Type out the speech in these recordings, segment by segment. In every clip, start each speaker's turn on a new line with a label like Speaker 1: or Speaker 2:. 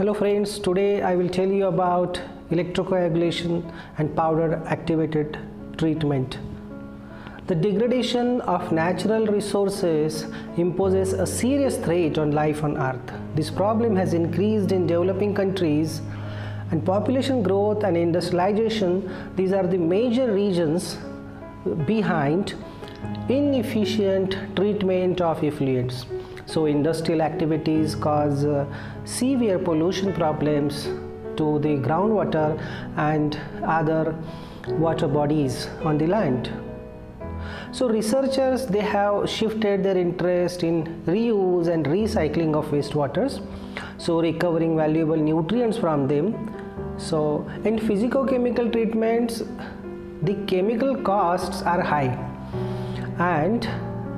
Speaker 1: Hello friends, today I will tell you about electrocoagulation and powder activated treatment. The degradation of natural resources imposes a serious threat on life on earth. This problem has increased in developing countries, and population growth and industrialization, these are the major reasons behind inefficient treatment of effluents. So industrial activities cause severe pollution problems to the groundwater and other water bodies on the land. So researchers, they have shifted their interest in reuse and recycling of wastewaters, so recovering valuable nutrients from them. So in physicochemical treatments, the chemical costs are high, and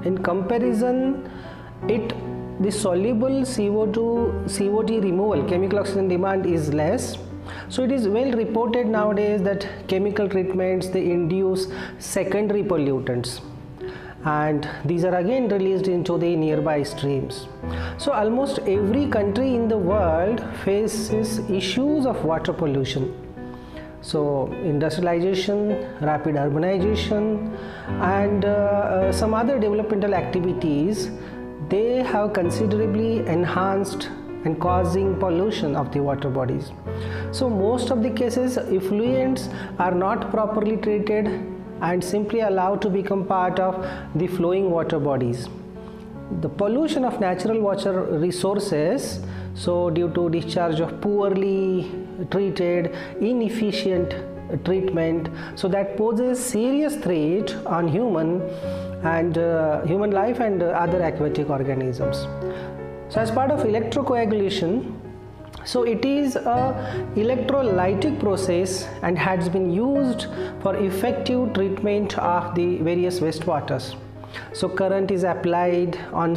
Speaker 1: in comparison the soluble COT removal, chemical oxygen demand, is less. So it is well reported nowadays that chemical treatments, they induce secondary pollutants, and these are again released into the nearby streams. So almost every country in the world faces issues of water pollution. So industrialization, rapid urbanization, and some other developmental activities, they have considerably enhanced and causing pollution of the water bodies. So most of the cases, effluents are not properly treated and simply allowed to become part of the flowing water bodies. The pollution of natural water resources, so due to discharge of poorly treated, inefficient treatment, so that poses serious threat on human life and other aquatic organisms. So as part of electrocoagulation, so it is a electrolytic process and has been used for effective treatment of the various wastewaters. So current is applied on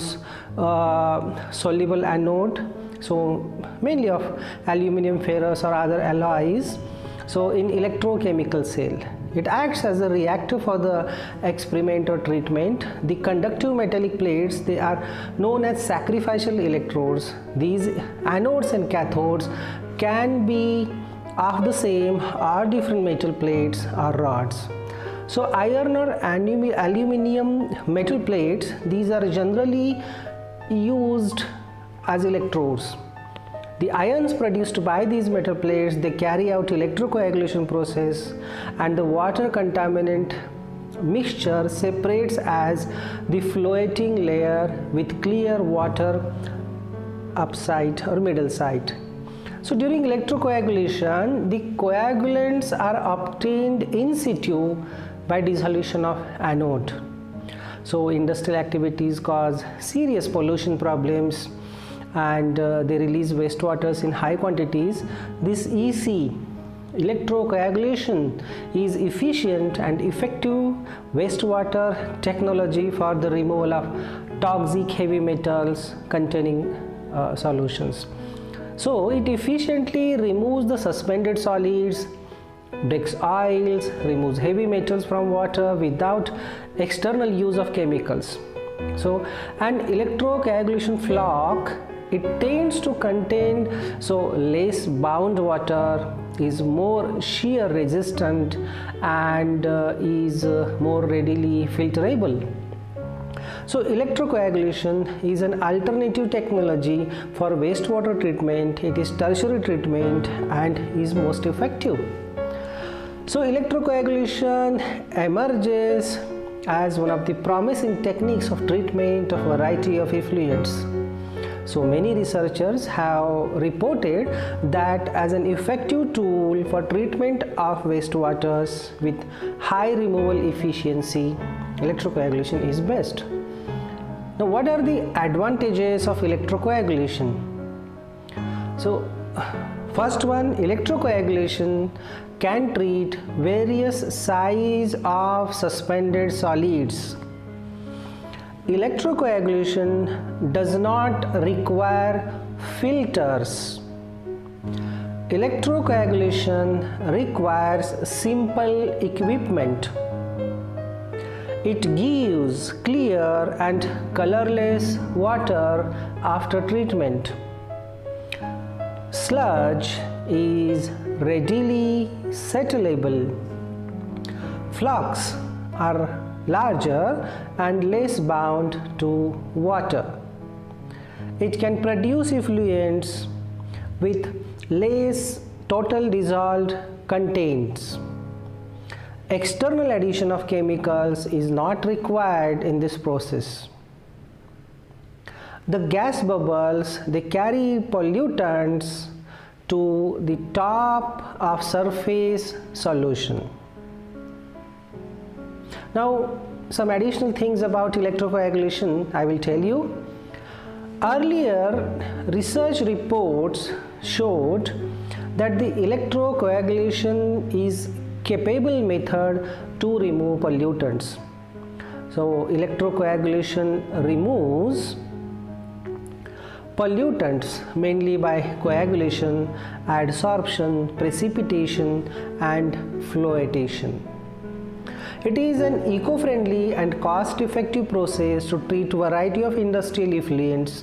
Speaker 1: soluble anode, so mainly of aluminum, ferrous or other alloys, so in electrochemical cell. It acts as a reactor for the experiment or treatment. The conductive metallic plates, they are known as sacrificial electrodes. These anodes and cathodes can be of the same or different metal plates or rods. So iron or aluminum metal plates, these are generally used as electrodes. The ions produced by these metal plates, they carry out electrocoagulation process, and the water contaminant mixture separates as the floating layer with clear water upside or middle side. So during electrocoagulation, the coagulants are obtained in situ by dissolution of anode. So industrial activities cause serious pollution problems, and they release wastewaters in high quantities. This EC, electrocoagulation, is efficient and effective wastewater technology for the removal of toxic heavy metals containing solutions. So it efficiently removes the suspended solids, breaks oils, removes heavy metals from water without external use of chemicals. So an electrocoagulation floc, it tends to contain less bound water, is more shear resistant, and is more readily filterable. So electrocoagulation is an alternative technology for wastewater treatment. It is tertiary treatment and is most effective. So electrocoagulation emerges as one of the promising techniques of treatment of a variety of effluents. So many researchers have reported that as an effective tool for treatment of wastewaters with high removal efficiency, electrocoagulation is best. Now, what are the advantages of electrocoagulation? So first one, electrocoagulation can treat various size of suspended solids. Electrocoagulation does not require filters. Electrocoagulation requires simple equipment. It gives clear and colorless water after treatment. Sludge is readily settleable. Flocks are larger and less bound to water. It can produce effluents with less total dissolved contents. External addition of chemicals is not required in this process. The gas bubbles, they carry pollutants to the top of surface solution. Now, some additional things about electrocoagulation I will tell you. Earlier research reports showed that the electrocoagulation is capable method to remove pollutants. So electrocoagulation removes pollutants mainly by coagulation, adsorption, precipitation and flotation. It is an eco-friendly and cost-effective process to treat a variety of industrial effluents,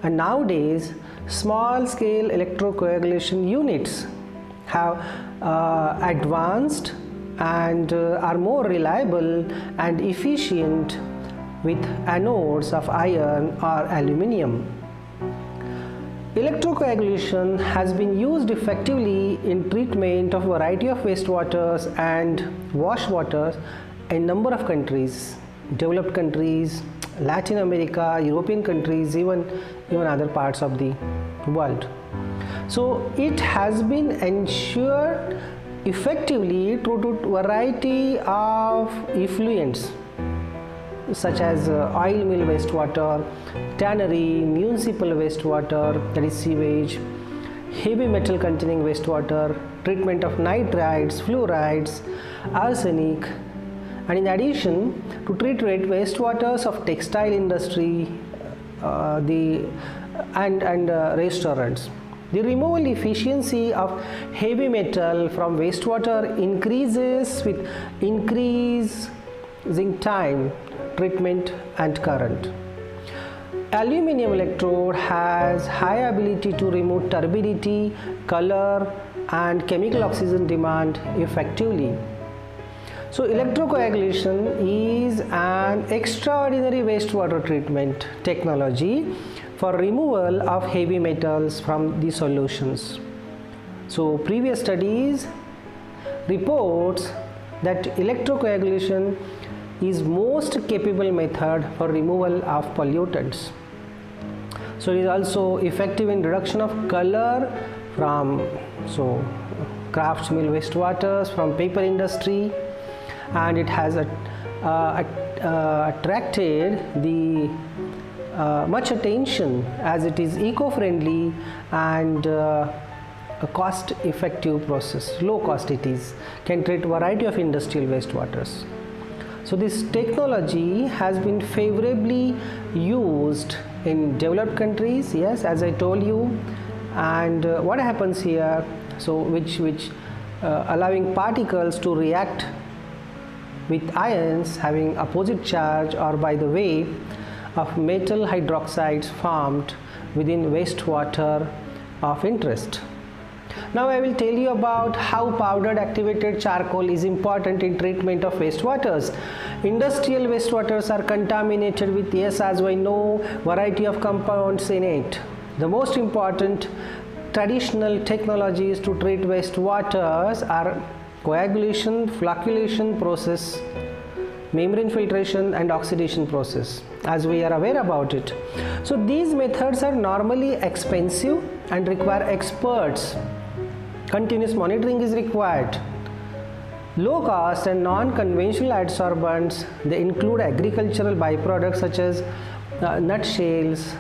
Speaker 1: and nowadays small-scale electrocoagulation units have advanced and are more reliable and efficient with anodes of iron or aluminium. Electrocoagulation has been used effectively in treatment of a variety of wastewaters and wash waters in number of countries, developed countries, Latin America, European countries, even other parts of the world. So it has been ensured effectively through a variety of effluents such as oil mill wastewater, tannery, municipal wastewater, that is sewage, heavy metal containing wastewater, treatment of nitrites, fluorides, arsenic, and in addition to treat wastewaters of textile industry and restaurants. The removal efficiency of heavy metal from wastewater increases with increasing time, treatment and current. Aluminium electrode has high ability to remove turbidity, color and chemical oxygen demand effectively. So electrocoagulation is an extraordinary wastewater treatment technology for removal of heavy metals from the solutions. So previous studies reports that electrocoagulation is most capable method for removal of pollutants. So it is also effective in reduction of color from crafts mill wastewaters, from paper industry, and it has attracted the much attention as it is eco-friendly and a cost-effective process. Low cost it is, can treat a variety of industrial wastewaters. So this technology has been favorably used in developed countries, yes, as I told you. And what happens here, so which allowing particles to react with ions having opposite charge or by the way of metal hydroxides formed within wastewater of interest. Now I will tell you about how powdered activated charcoal is important in treatment of wastewaters. Industrial wastewaters are contaminated with, yes, as we know, variety of compounds in it. The most important traditional technologies to treat wastewaters are coagulation, flocculation process, membrane filtration and oxidation process, as we are aware about it. So these methods are normally expensive and require experts. Continuous monitoring is required. Low cost and non-conventional adsorbents, they include agricultural byproducts such as nutshells,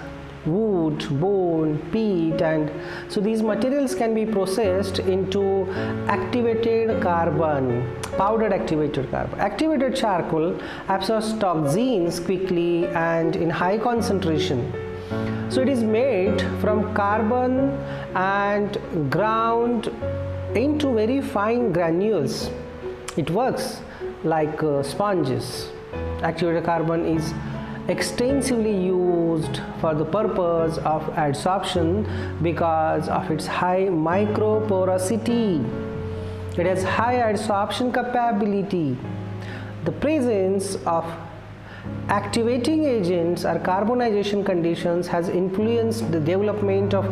Speaker 1: wood, bone, peat, and so these materials can be processed into activated carbon, powdered activated carbon. Activated charcoal absorbs toxins quickly and in high concentration. So it is made from carbon and ground into very fine granules. It works like sponges. Activated carbon is extensively used for the purpose of adsorption because of its high microporosity. It has high adsorption capability. The presence of activating agents or carbonization conditions has influenced the development of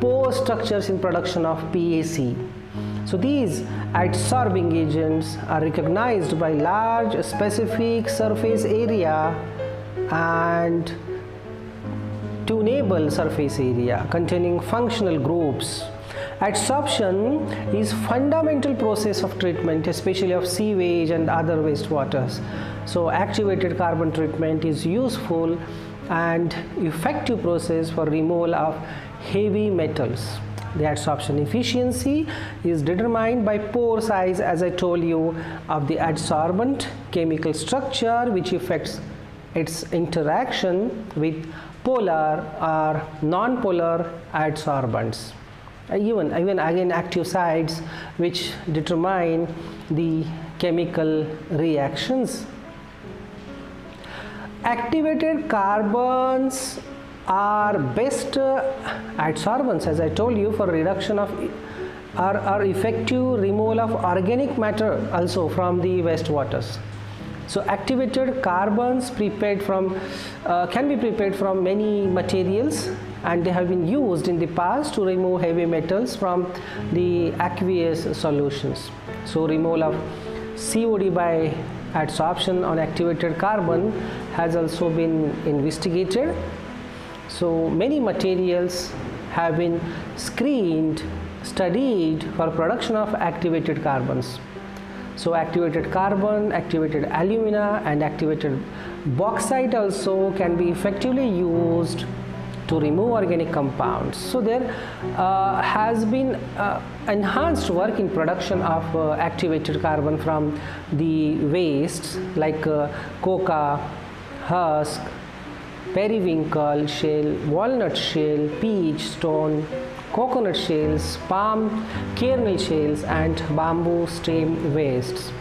Speaker 1: pore structures in production of PAC. So these adsorbing agents are recognized by large specific surface area and tunable surface area containing functional groups. Adsorption is fundamental process of treatment, especially of sewage and other wastewaters. So activated carbon treatment is useful and effective process for removal of heavy metals. The adsorption efficiency is determined by pore size, as I told you, of the adsorbent, chemical structure which affects its interaction with polar or non-polar adsorbents. Even again active sites which determine the chemical reactions. Activated carbons are best adsorbents, as I told you, for reduction of or effective removal of organic matter also from the wastewaters. So activated carbons prepared from can be prepared from many materials, and they have been used in the past to remove heavy metals from the aqueous solutions. So removal of COD by adsorption on activated carbon has also been investigated. So many materials have been screened, studied for production of activated carbons. So activated carbon, activated alumina and activated bauxite also can be effectively used to remove organic compounds. So there has been enhanced work in production of activated carbon from the wastes like coca, husk, periwinkle shell, walnut shell, peach stone, coconut shells, palm kernel shells and bamboo stem wastes.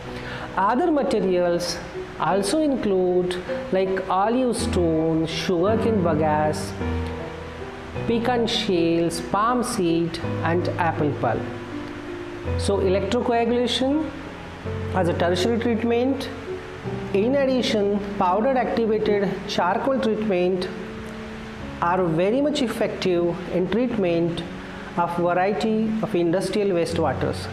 Speaker 1: Other materials also include like olive stone, sugarcane bagasse, pecan shells, palm seed and apple pulp. So electrocoagulation as a tertiary treatment. In addition, powdered activated charcoal treatment are very much effective in treatment of variety of industrial wastewaters.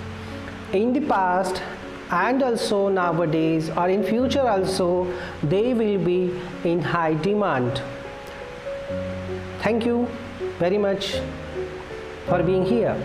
Speaker 1: In the past and also nowadays or in future also, they will be in high demand. Thank you very much for being here.